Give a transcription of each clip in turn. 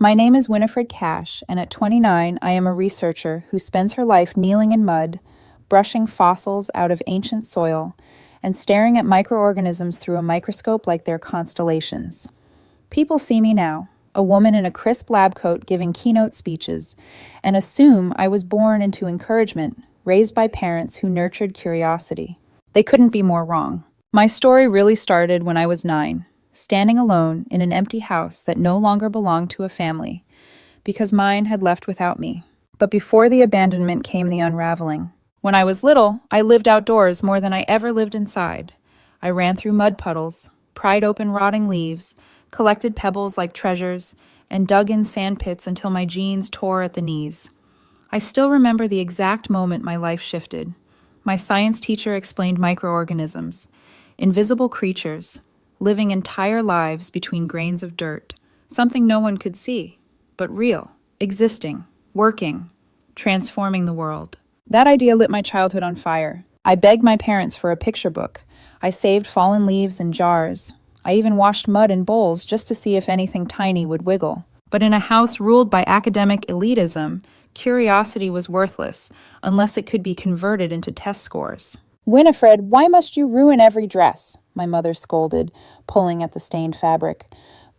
My name is Winifred Cash, and at 29, I am a researcher who spends her life kneeling in mud, brushing fossils out of ancient soil, and staring at microorganisms through a microscope like they're constellations. People see me now, a woman in a crisp lab coat giving keynote speeches, and assume I was born into encouragement, raised by parents who nurtured curiosity. They couldn't be more wrong. My story really started when I was 9, standing alone in an empty house that no longer belonged to a family, because mine had left without me. But before the abandonment came the unraveling. When I was little, I lived outdoors more than I ever lived inside. I ran through mud puddles, pried open rotting leaves, collected pebbles like treasures, and dug in sand pits until my jeans tore at the knees. I still remember the exact moment my life shifted. My science teacher explained microorganisms, invisible creatures, living entire lives between grains of dirt, something no one could see, but real, existing, working, transforming the world. That idea lit my childhood on fire. I begged my parents for a picture book. I saved fallen leaves in jars. I even washed mud in bowls just to see if anything tiny would wiggle. But in a house ruled by academic elitism, curiosity was worthless unless it could be converted into test scores. "Winifred, why must you ruin every dress?" my mother scolded, pulling at the stained fabric.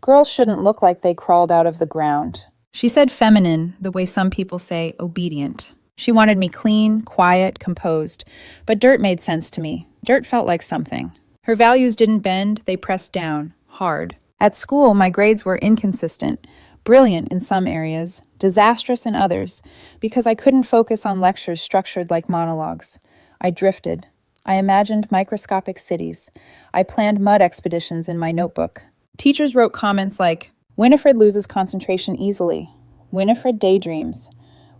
"Girls shouldn't look like they crawled out of the ground." She said feminine, the way some people say obedient. She wanted me clean, quiet, composed, but dirt made sense to me. Dirt felt like something. Her values didn't bend, they pressed down, hard. At school, my grades were inconsistent, brilliant in some areas, disastrous in others, because I couldn't focus on lectures structured like monologues. I drifted. I imagined microscopic cities. I planned mud expeditions in my notebook. Teachers wrote comments like, "Winifred loses concentration easily. Winifred daydreams.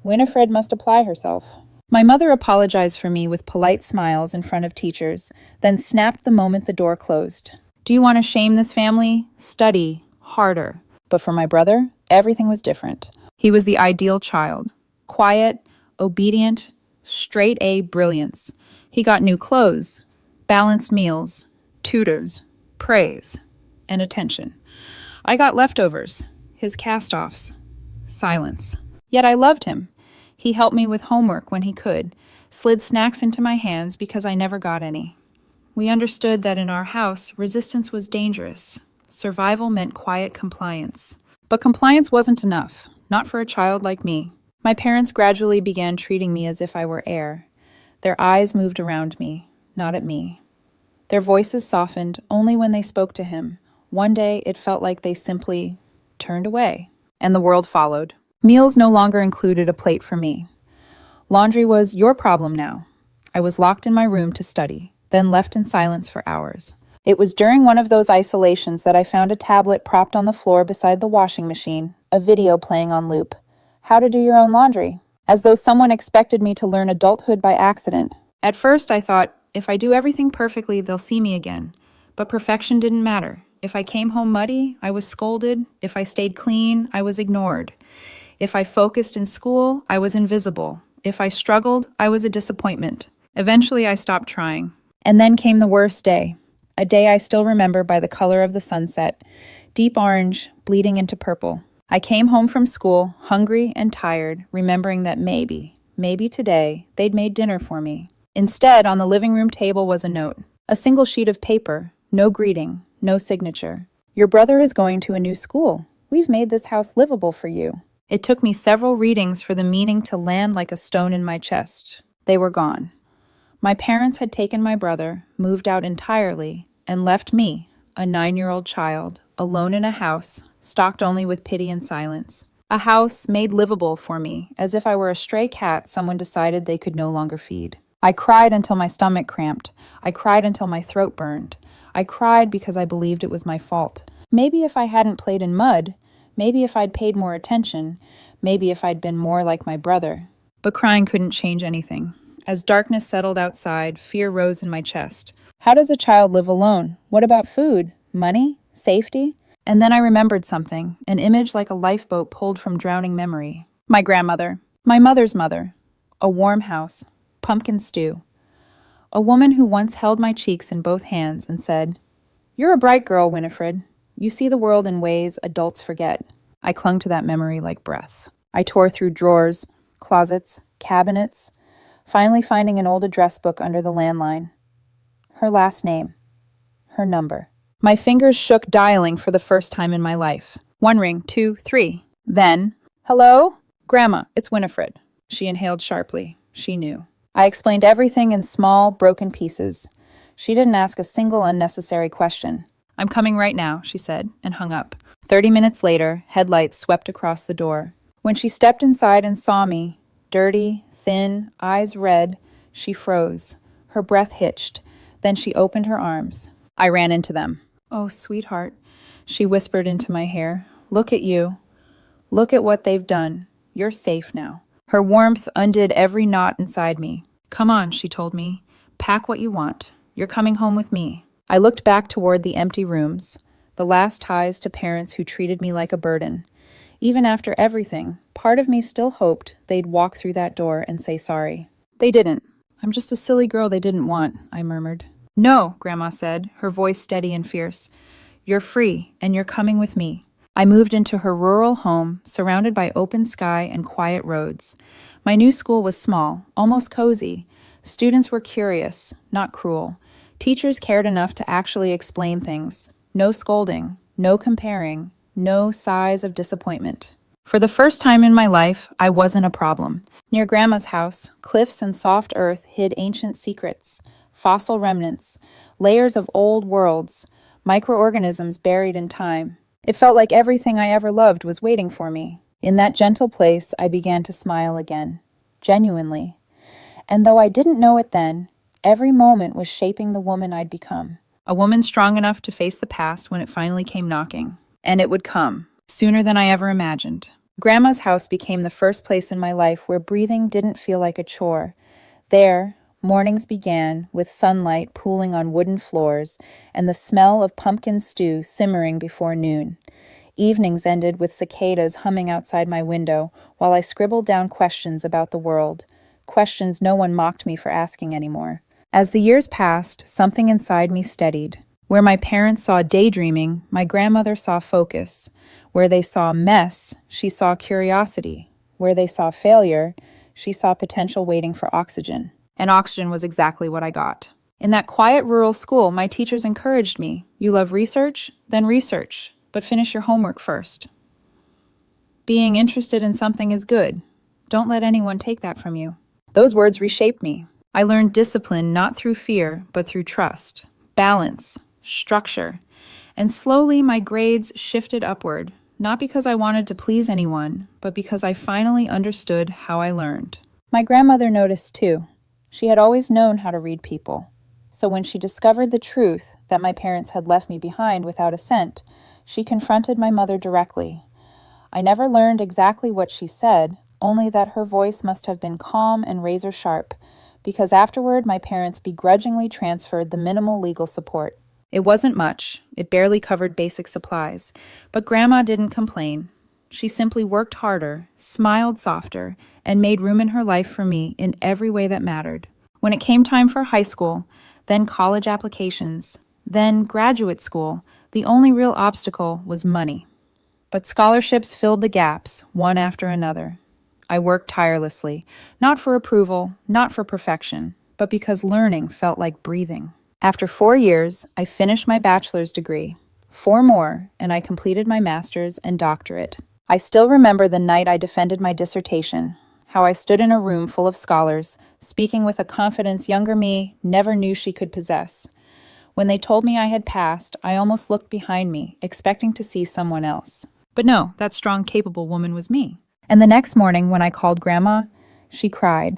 Winifred must apply herself." My mother apologized for me with polite smiles in front of teachers, then snapped the moment the door closed. "Do you want to shame this family? Study harder." But for my brother, everything was different. He was the ideal child. Quiet, obedient, straight A brilliance. He got new clothes, balanced meals, tutors, praise, and attention. I got leftovers, his cast-offs, silence. Yet I loved him. He helped me with homework when he could, slid snacks into my hands because I never got any. We understood that in our house, resistance was dangerous. Survival meant quiet compliance. But compliance wasn't enough, not for a child like me. My parents gradually began treating me as if I were air. Their eyes moved around me, not at me. Their voices softened only when they spoke to him. One day, it felt like they simply turned away, and the world followed. Meals no longer included a plate for me. Laundry was your problem now. I was locked in my room to study, then left in silence for hours. It was during one of those isolations that I found a tablet propped on the floor beside the washing machine, a video playing on loop. How to do your own laundry. As though someone expected me to learn adulthood by accident. At first I thought, if I do everything perfectly, they'll see me again. But perfection didn't matter. If I came home muddy, I was scolded. If I stayed clean, I was ignored. If I focused in school, I was invisible. If I struggled, I was a disappointment. Eventually, I stopped trying. And then came the worst day. A day I still remember by the color of the sunset, deep orange, bleeding into purple. I came home from school, hungry and tired, remembering that maybe today, they'd made dinner for me. Instead, on the living room table was a note. A single sheet of paper, no greeting, no signature. "Your brother is going to a new school. We've made this house livable for you." It took me several readings for the meaning to land like a stone in my chest. They were gone. My parents had taken my brother, moved out entirely, and left me, a 9-year-old child, alone in a house, stocked only with pity and silence. A house made livable for me, as if I were a stray cat someone decided they could no longer feed. I cried until my stomach cramped. I cried until my throat burned. I cried because I believed it was my fault. Maybe if I hadn't played in mud, maybe if I'd paid more attention, maybe if I'd been more like my brother. But crying couldn't change anything. As darkness settled outside, fear rose in my chest. How does a child live alone? What about food? Money? Safety? And then I remembered something, an image like a lifeboat pulled from drowning memory. My grandmother. My mother's mother. A warm house. Pumpkin stew. A woman who once held my cheeks in both hands and said, "You're a bright girl, Winifred. You see the world in ways adults forget." I clung to that memory like breath. I tore through drawers, closets, cabinets, finally finding an old address book under the landline. Her last name. Her number. My fingers shook dialing for the first time in my life. 1 ring, 2, 3. Then, hello? Grandma, it's Winifred. She inhaled sharply. She knew. I explained everything in small, broken pieces. She didn't ask a single unnecessary question. I'm coming right now, she said, and hung up. 30 minutes later, headlights swept across the door. When she stepped inside and saw me, dirty, thin, eyes red, she froze. Her breath hitched. Then she opened her arms. I ran into them. Oh, sweetheart, she whispered into my hair. Look at you. Look at what they've done. You're safe now. Her warmth undid every knot inside me. Come on, she told me. Pack what you want. You're coming home with me. I looked back toward the empty rooms, the last ties to parents who treated me like a burden. Even after everything, part of me still hoped they'd walk through that door and say sorry. They didn't. I'm just a silly girl they didn't want, I murmured. No, Grandma said, her voice steady and fierce. You're free, and you're coming with me. I moved into her rural home, surrounded by open sky and quiet roads. My new school was small, almost cozy. Students were curious, not cruel. Teachers cared enough to actually explain things. No scolding, no comparing, no sighs of disappointment. For the first time in my life, I wasn't a problem. Near Grandma's house, cliffs and soft earth hid ancient secrets, fossil remnants, layers of old worlds, microorganisms buried in time. It felt like everything I ever loved was waiting for me. In that gentle place, I began to smile again, genuinely. And though I didn't know it then, every moment was shaping the woman I'd become. A woman strong enough to face the past when it finally came knocking. And it would come, sooner than I ever imagined. Grandma's house became the first place in my life where breathing didn't feel like a chore. There, mornings began with sunlight pooling on wooden floors and the smell of pumpkin stew simmering before noon. Evenings ended with cicadas humming outside my window while I scribbled down questions about the world, questions no one mocked me for asking anymore. As the years passed, something inside me steadied. Where my parents saw daydreaming, my grandmother saw focus. Where they saw mess, she saw curiosity. Where they saw failure, she saw potential waiting for oxygen. And oxygen was exactly what I got. In that quiet rural school, my teachers encouraged me. You love research? Then research, but finish your homework first. Being interested in something is good. Don't let anyone take that from you. Those words reshaped me. I learned discipline not through fear, but through trust, balance, structure. And slowly my grades shifted upward, not because I wanted to please anyone, but because I finally understood how I learned. My grandmother noticed too. She had always known how to read people. So when she discovered the truth that my parents had left me behind without a cent, she confronted my mother directly. I never learned exactly what she said, only that her voice must have been calm and razor sharp, because afterward my parents begrudgingly transferred the minimal legal support. It wasn't much, it barely covered basic supplies, but Grandma didn't complain. She simply worked harder, smiled softer, and made room in her life for me in every way that mattered. When it came time for high school, then college applications, then graduate school, the only real obstacle was money. But scholarships filled the gaps, one after another. I worked tirelessly, not for approval, not for perfection, but because learning felt like breathing. After 4 years, I finished my bachelor's degree. 4 more, and I completed my master's and doctorate. I still remember the night I defended my dissertation, how I stood in a room full of scholars, speaking with a confidence younger me never knew she could possess. When they told me I had passed, I almost looked behind me, expecting to see someone else. But no, that strong, capable woman was me. And the next morning, when I called Grandma, she cried.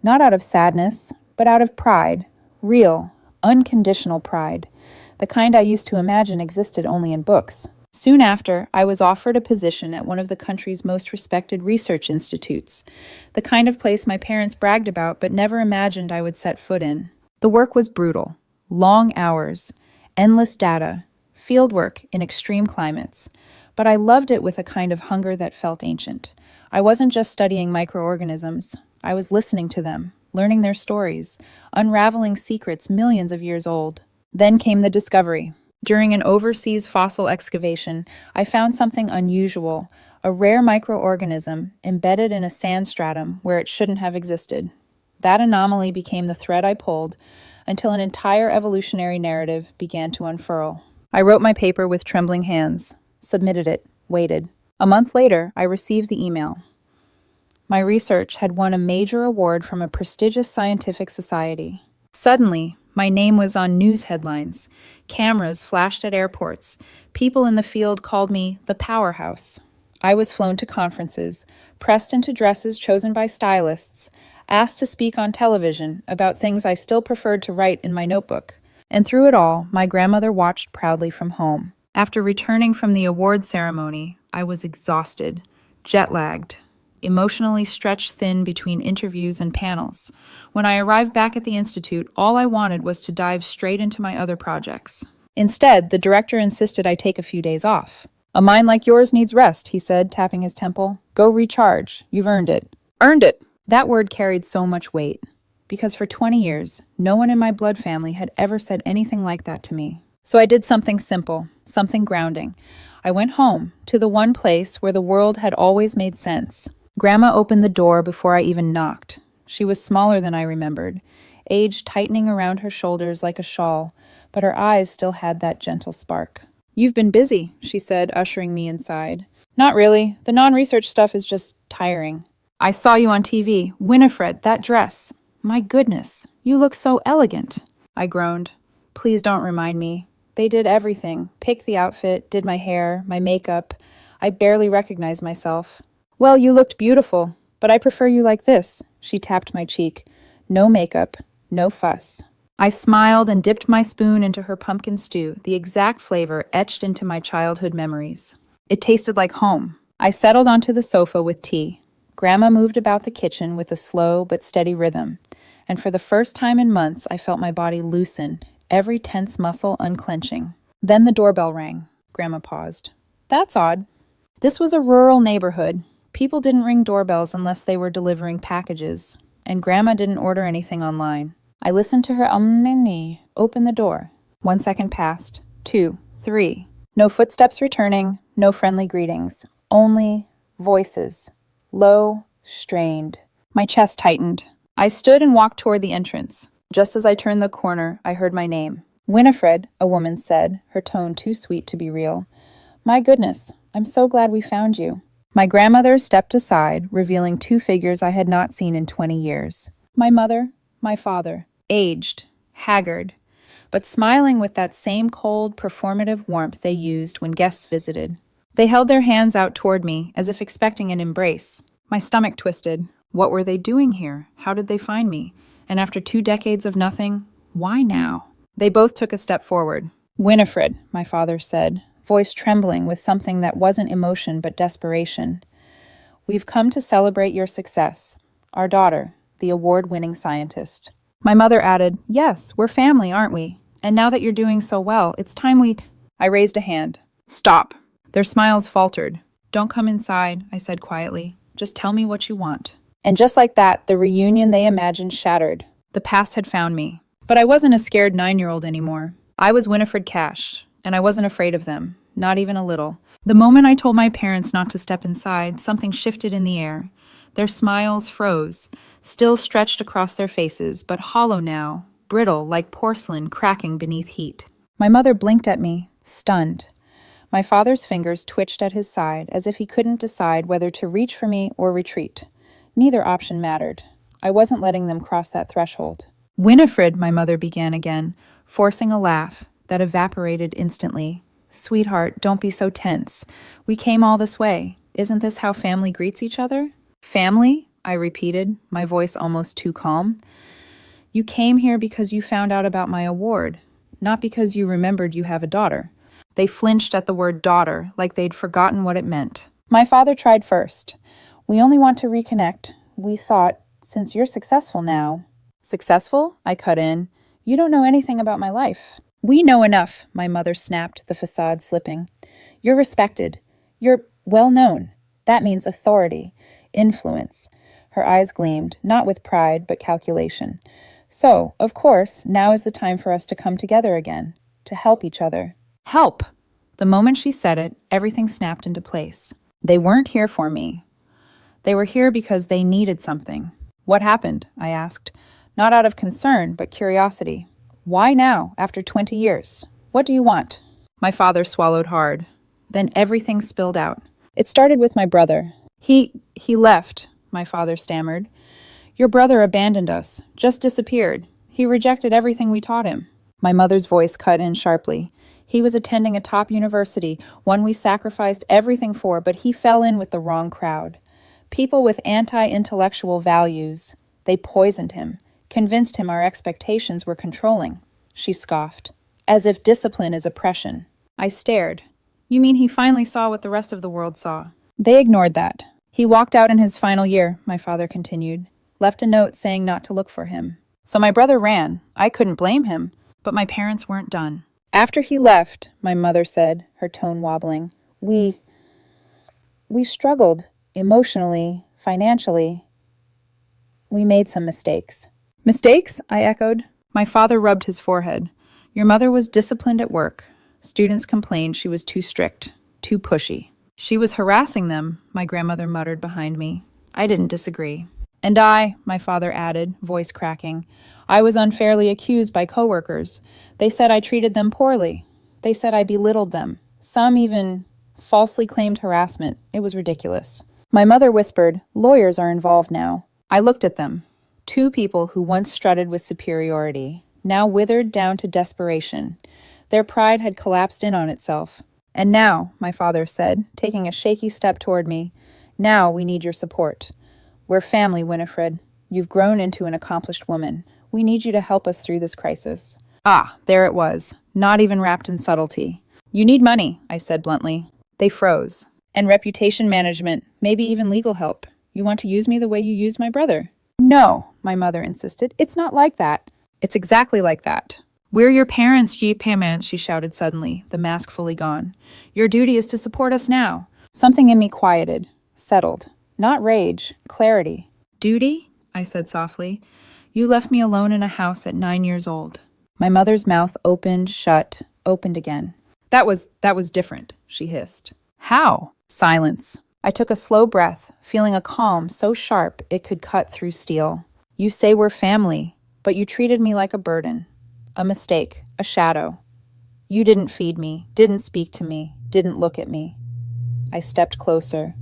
Not out of sadness, but out of pride. Real, unconditional pride. The kind I used to imagine existed only in books. Soon after, I was offered a position at one of the country's most respected research institutes, the kind of place my parents bragged about but never imagined I would set foot in. The work was brutal. Long hours, endless data, fieldwork in extreme climates. But I loved it with a kind of hunger that felt ancient. I wasn't just studying microorganisms. I was listening to them, learning their stories, unraveling secrets millions of years old. Then came the discovery. During an overseas fossil excavation, I found something unusual, a rare microorganism embedded in a sand stratum where it shouldn't have existed. That anomaly became the thread I pulled until an entire evolutionary narrative began to unfurl. I wrote my paper with trembling hands, submitted it, waited. A month later, I received the email. My research had won a major award from a prestigious scientific society. Suddenly, my name was on news headlines. Cameras flashed at airports. People in the field called me the powerhouse. I was flown to conferences, pressed into dresses chosen by stylists, asked to speak on television about things I still preferred to write in my notebook. And through it all, my grandmother watched proudly from home. After returning from the award ceremony, I was exhausted, jet-lagged, emotionally stretched thin between interviews and panels. When I arrived back at the Institute, all I wanted was to dive straight into my other projects. Instead, the director insisted I take a few days off. "A mind like yours needs rest," he said, tapping his temple. "Go recharge. You've earned it." Earned it! That word carried so much weight, because for 20 years, no one in my blood family had ever said anything like that to me. So I did something simple, something grounding. I went home, to the one place where the world had always made sense. Grandma opened the door before I even knocked. She was smaller than I remembered, age tightening around her shoulders like a shawl, but her eyes still had that gentle spark. "You've been busy," she said, ushering me inside. "Not really. The non-research stuff is just tiring." "I saw you on TV. Winifred, that dress. My goodness, you look so elegant." I groaned. "Please don't remind me. They did everything. Picked the outfit, did my hair, my makeup. I barely recognized myself." "Well, you looked beautiful, but I prefer you like this." She tapped my cheek. "No makeup, no fuss." I smiled and dipped my spoon into her pumpkin stew, the exact flavor etched into my childhood memories. It tasted like home. I settled onto the sofa with tea. Grandma moved about the kitchen with a slow but steady rhythm, and for the first time in months I felt my body loosen, every tense muscle unclenching. Then the doorbell rang. Grandma paused. "That's odd." This was a rural neighborhood. People didn't ring doorbells unless they were delivering packages, and Grandma didn't order anything online. I listened to her open the door. 1 second passed. 2, 3. No footsteps returning, no friendly greetings. Only voices. Low, strained. My chest tightened. I stood and walked toward the entrance. Just as I turned the corner, I heard my name. "Winifred," a woman said, her tone too sweet to be real. "My goodness, I'm so glad we found you." My grandmother stepped aside, revealing two figures I had not seen in 20 years. My mother, my father, aged, haggard, but smiling with that same cold, performative warmth they used when guests visited. They held their hands out toward me, as if expecting an embrace. My stomach twisted. What were they doing here? How did they find me? And after 2 decades of nothing, why now? They both took a step forward. "Winifred," my father said, voice trembling with something that wasn't emotion but desperation. "We've come to celebrate your success. Our daughter, the award-winning scientist." My mother added, "Yes, we're family, aren't we? And now that you're doing so well, it's time we—" I raised a hand. "Stop." Their smiles faltered. "Don't come inside," I said quietly. "Just tell me what you want." And just like that, the reunion they imagined shattered. The past had found me. But I wasn't a scared 9-year-old anymore. I was Winifred Cash, and I wasn't afraid of them, not even a little. The moment I told my parents not to step inside, something shifted in the air. Their smiles froze, still stretched across their faces, but hollow now, brittle like porcelain cracking beneath heat. My mother blinked at me, stunned. My father's fingers twitched at his side, as if he couldn't decide whether to reach for me or retreat. Neither option mattered. I wasn't letting them cross that threshold. "Winifred," my mother began again, forcing a laugh that evaporated instantly. "Sweetheart, don't be so tense. We came all this way. Isn't this how family greets each other?" "Family?" I repeated, my voice almost too calm. "You came here because you found out about my award, not because you remembered you have a daughter." They flinched at the word daughter, like they'd forgotten what it meant. My father tried first. "We only want to reconnect. We thought, since you're successful now—" "Successful?" I cut in. "You don't know anything about my life." "We know enough," my mother snapped, the facade slipping. "You're respected. You're well-known. That means authority, influence." Her eyes gleamed, not with pride, but calculation. "So, of course, now is the time for us to come together again, to help each other, Help! The moment she said it, everything snapped into place. They weren't here for me. They were here because they needed something. What happened? I asked, not out of concern, but curiosity. Why now, after 20 years? What do you want? My father swallowed hard. Then everything spilled out. It started with my brother. He left, my father stammered. Your brother abandoned us, just disappeared. He rejected everything we taught him. My mother's voice cut in sharply. He was attending a top university, one we sacrificed everything for, but he fell in with the wrong crowd. People with anti-intellectual values. They poisoned him, convinced him our expectations were controlling. She scoffed. As if discipline is oppression. I stared. You mean he finally saw what the rest of the world saw? They ignored that. He walked out in his final year, my father continued. Left a note saying not to look for him. So my brother ran. I couldn't blame him. But my parents weren't done. After he left, my mother said, her tone wobbling, we struggled, emotionally, financially. We made some mistakes. Mistakes? I echoed. My father rubbed his forehead. Your mother was disciplined at work. Students complained she was too strict, too pushy. She was harassing them, my grandmother muttered behind me. I didn't disagree. And I, my father added, voice cracking, I was unfairly accused by coworkers. They said I treated them poorly. They said I belittled them. Some even falsely claimed harassment. It was ridiculous. My mother whispered, lawyers are involved now. I looked at them. Two people who once strutted with superiority, now withered down to desperation. Their pride had collapsed in on itself. And now, my father said, taking a shaky step toward me, now we need your support. We're family, Winifred. You've grown into an accomplished woman. We need you to help us through this crisis. Ah, there it was, not even wrapped in subtlety. You need money, I said bluntly. They froze. And reputation management, maybe even legal help. You want to use me the way you used my brother? No, my mother insisted. It's not like that. It's exactly like that. We're your parents, she shouted suddenly, the mask fully gone. Your duty is to support us now. Something in me quieted, settled. Not rage, clarity. Duty? I said softly. You left me alone in a house at 9 years old. My mother's mouth opened, shut, opened again. That was different, she hissed. How? Silence. I took a slow breath, feeling a calm so sharp it could cut through steel. You say we're family, but you treated me like a burden. A mistake, a shadow. You didn't feed me, didn't speak to me, didn't look at me. I stepped closer.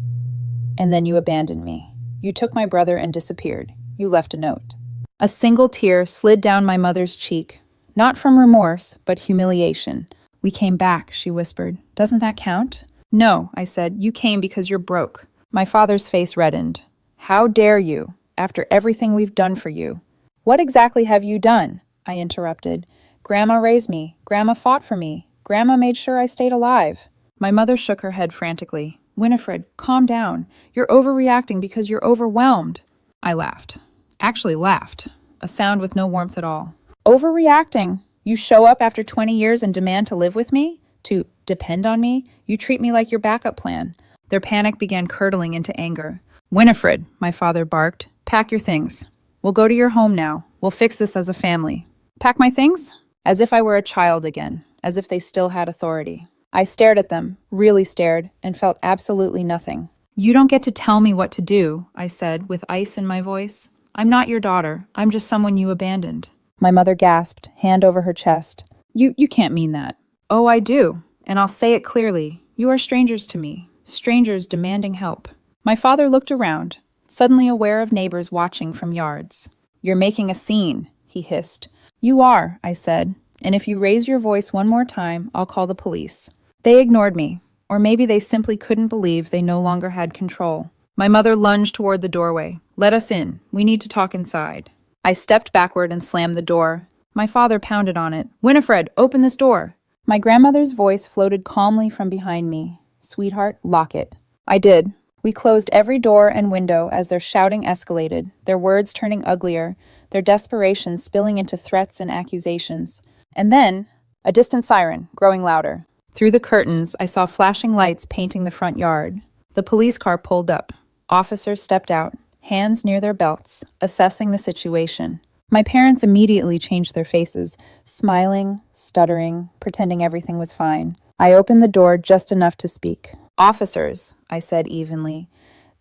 And then you abandoned me. You took my brother and disappeared. You left a note. A single tear slid down my mother's cheek. Not from remorse, but humiliation. We came back, she whispered. Doesn't that count? No, I said. You came because you're broke. My father's face reddened. How dare you, after everything we've done for you? What exactly have you done? I interrupted. Grandma raised me. Grandma fought for me. Grandma made sure I stayed alive. My mother shook her head frantically. Winifred, calm down. You're overreacting because you're overwhelmed. I laughed. Actually laughed. A sound with no warmth at all. Overreacting? You show up after 20 years and demand to live with me? To depend on me? You treat me like your backup plan. Their panic began curdling into anger. Winifred, my father barked, pack your things. We'll go to your home now. We'll fix this as a family. Pack my things? As if I were a child again, as if they still had authority. I stared at them, really stared, and felt absolutely nothing. You don't get to tell me what to do, I said, with ice in my voice. I'm not your daughter. I'm just someone you abandoned. My mother gasped, hand over her chest. You can't mean that. Oh, I do. And I'll say it clearly. You are strangers to me. Strangers demanding help. My father looked around, suddenly aware of neighbors watching from yards. You're making a scene, he hissed. You are, I said. And if you raise your voice one more time, I'll call the police. They ignored me, or maybe they simply couldn't believe they no longer had control. My mother lunged toward the doorway. Let us in. We need to talk inside. I stepped backward and slammed the door. My father pounded on it. Winifred, open this door. My grandmother's voice floated calmly from behind me. Sweetheart, lock it. I did. We closed every door and window as their shouting escalated, their words turning uglier, their desperation spilling into threats and accusations. And then, a distant siren, growing louder. Through the curtains, I saw flashing lights painting the front yard. The police car pulled up. Officers stepped out, hands near their belts, assessing the situation. My parents immediately changed their faces, smiling, stuttering, pretending everything was fine. I opened the door just enough to speak. "Officers," I said evenly.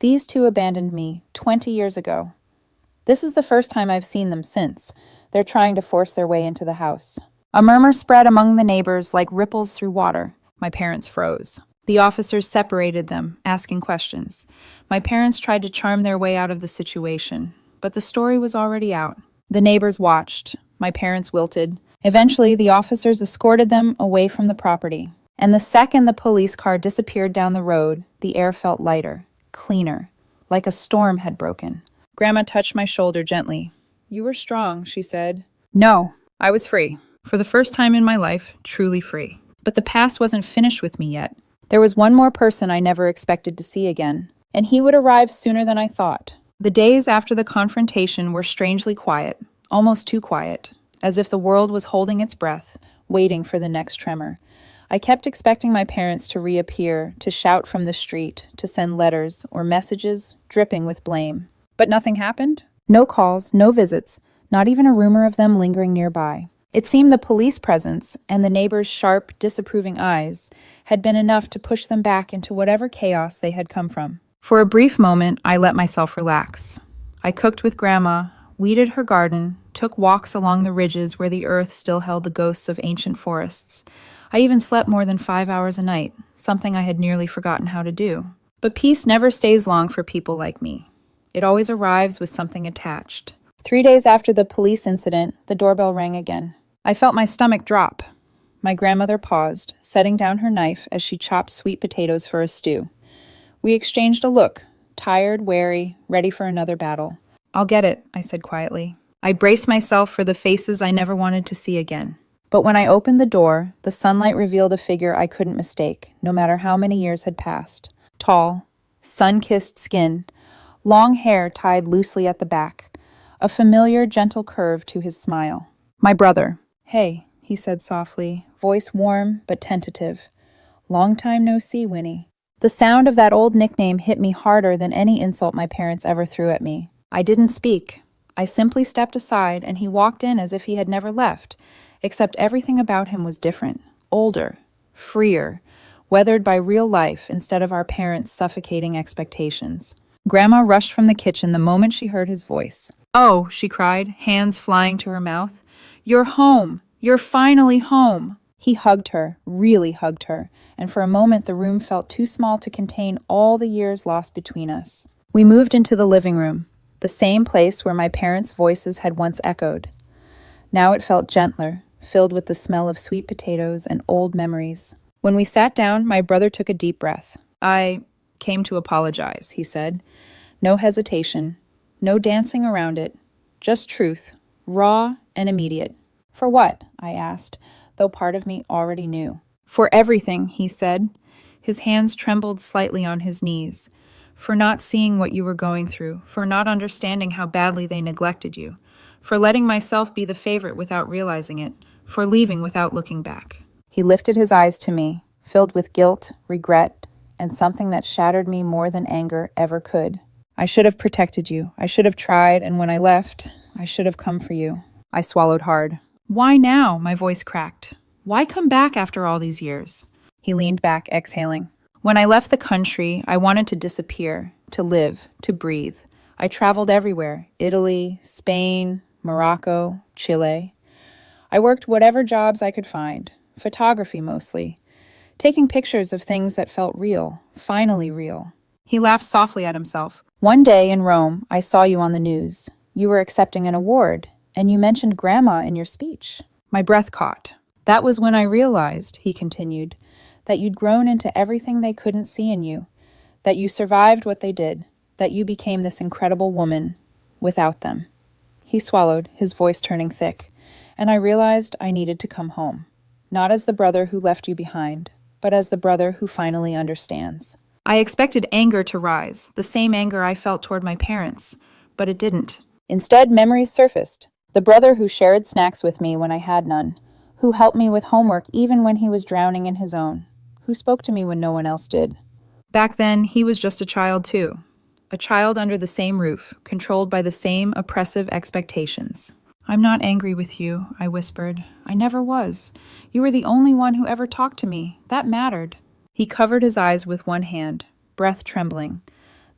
"These two abandoned me 20 years ago. This is the first time I've seen them since. They're trying to force their way into the house." A murmur spread among the neighbors like ripples through water. My parents froze. The officers separated them, asking questions. My parents tried to charm their way out of the situation, but the story was already out. The neighbors watched. My parents wilted. Eventually, the officers escorted them away from the property. And the second the police car disappeared down the road, the air felt lighter, cleaner, like a storm had broken. Grandma touched my shoulder gently. "You were strong," she said. No, I was free. For the first time in my life, truly free. But the past wasn't finished with me yet. There was one more person I never expected to see again, and he would arrive sooner than I thought. The days after the confrontation were strangely quiet, almost too quiet, as if the world was holding its breath, waiting for the next tremor. I kept expecting my parents to reappear, to shout from the street, to send letters or messages dripping with blame. But nothing happened. No calls, no visits, not even a rumor of them lingering nearby. It seemed the police presence and the neighbors' sharp, disapproving eyes had been enough to push them back into whatever chaos they had come from. For a brief moment, I let myself relax. I cooked with Grandma, weeded her garden, took walks along the ridges where the earth still held the ghosts of ancient forests. I even slept more than 5 hours a night, something I had nearly forgotten how to do. But peace never stays long for people like me. It always arrives with something attached. 3 days after the police incident, the doorbell rang again. I felt my stomach drop. My grandmother paused, setting down her knife as she chopped sweet potatoes for a stew. We exchanged a look, tired, wary, ready for another battle. "I'll get it," I said quietly. I braced myself for the faces I never wanted to see again. But when I opened the door, the sunlight revealed a figure I couldn't mistake, no matter how many years had passed. Tall, sun-kissed skin, long hair tied loosely at the back, a familiar, gentle curve to his smile. My brother. "Hey," he said softly, voice warm but tentative. "Long time no see, Winnie." The sound of that old nickname hit me harder than any insult my parents ever threw at me. I didn't speak. I simply stepped aside, and he walked in as if he had never left, except everything about him was different, older, freer, weathered by real life instead of our parents' suffocating expectations. Grandma rushed from the kitchen the moment she heard his voice. "Oh," she cried, hands flying to her mouth. "You're home! You're finally home!" He hugged her, really hugged her, and for a moment the room felt too small to contain all the years lost between us. We moved into the living room, the same place where my parents' voices had once echoed. Now it felt gentler, filled with the smell of sweet potatoes and old memories. When we sat down, my brother took a deep breath. "I came to apologize," he said. No hesitation, no dancing around it, just truth, raw and immediate. "For what?" I asked, though part of me already knew. "For everything," he said. His hands trembled slightly on his knees. "For not seeing what you were going through, for not understanding how badly they neglected you, for letting myself be the favorite without realizing it, for leaving without looking back." He lifted his eyes to me, filled with guilt, regret, and something that shattered me more than anger ever could. "I should have protected you. I should have tried, and when I left, I should have come for you." I swallowed hard. "Why now?" My voice cracked. "Why come back after all these years?" He leaned back, exhaling. "When I left the country, I wanted to disappear, to live, to breathe. I traveled everywhere: Italy, Spain, Morocco, Chile. I worked whatever jobs I could find, photography mostly, taking pictures of things that felt real, finally real." He laughed softly at himself. "One day in Rome, I saw you on the news. You were accepting an award, and you mentioned Grandma in your speech." My breath caught. "That was when I realized," he continued, "that you'd grown into everything they couldn't see in you, that you survived what they did, that you became this incredible woman without them." He swallowed, his voice turning thick, and I realized I needed to come home. Not as the brother who left you behind, but as the brother who finally understands. I expected anger to rise, the same anger I felt toward my parents, but it didn't. Instead, memories surfaced. The brother who shared snacks with me when I had none, who helped me with homework even when he was drowning in his own, who spoke to me when no one else did. Back then, he was just a child too. A child under the same roof, controlled by the same oppressive expectations. I'm not angry with you, I whispered. I never was. You were the only one who ever talked to me. That mattered. He covered his eyes with one hand, breath trembling.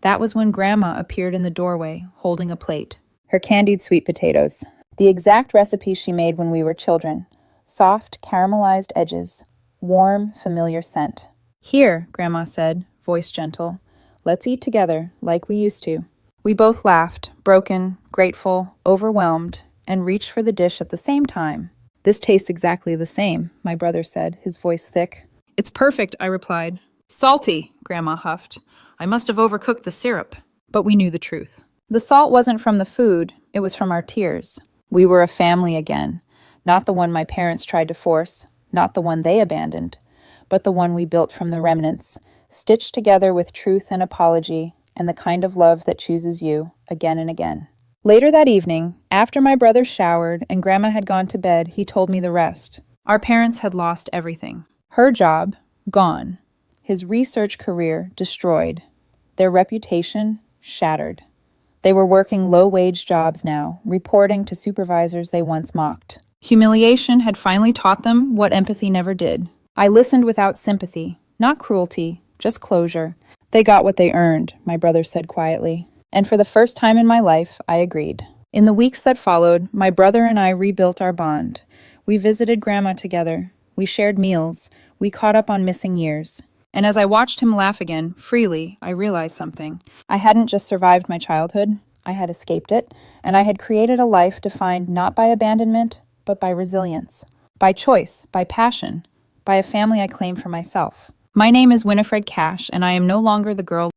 That was when Grandma appeared in the doorway, holding a plate. Her candied sweet potatoes. The exact recipe she made when we were children. Soft, caramelized edges. Warm, familiar scent. Here, Grandma said, voice gentle. Let's eat together, like we used to. We both laughed, broken, grateful, overwhelmed, and reached for the dish at the same time. This tastes exactly the same, my brother said, his voice thick. It's perfect, I replied. Salty, Grandma huffed. I must have overcooked the syrup. But we knew the truth. The salt wasn't from the food, it was from our tears. We were a family again, not the one my parents tried to force, not the one they abandoned, but the one we built from the remnants, stitched together with truth and apology, and the kind of love that chooses you again and again. Later that evening, after my brother showered and Grandma had gone to bed, he told me the rest. Our parents had lost everything. Her job, gone. His research career, destroyed. Their reputation, shattered. They were working low-wage jobs now, reporting to supervisors they once mocked. Humiliation had finally taught them what empathy never did. I listened without sympathy, not cruelty, just closure. They got what they earned, my brother said quietly. And for the first time in my life, I agreed. In the weeks that followed, my brother and I rebuilt our bond. We visited Grandma together. We shared meals. We caught up on missing years. And as I watched him laugh again, freely, I realized something. I hadn't just survived my childhood. I had escaped it. And I had created a life defined not by abandonment, but by resilience. By choice, by passion, by a family I claim for myself. My name is Winifred Cash, and I am no longer the girl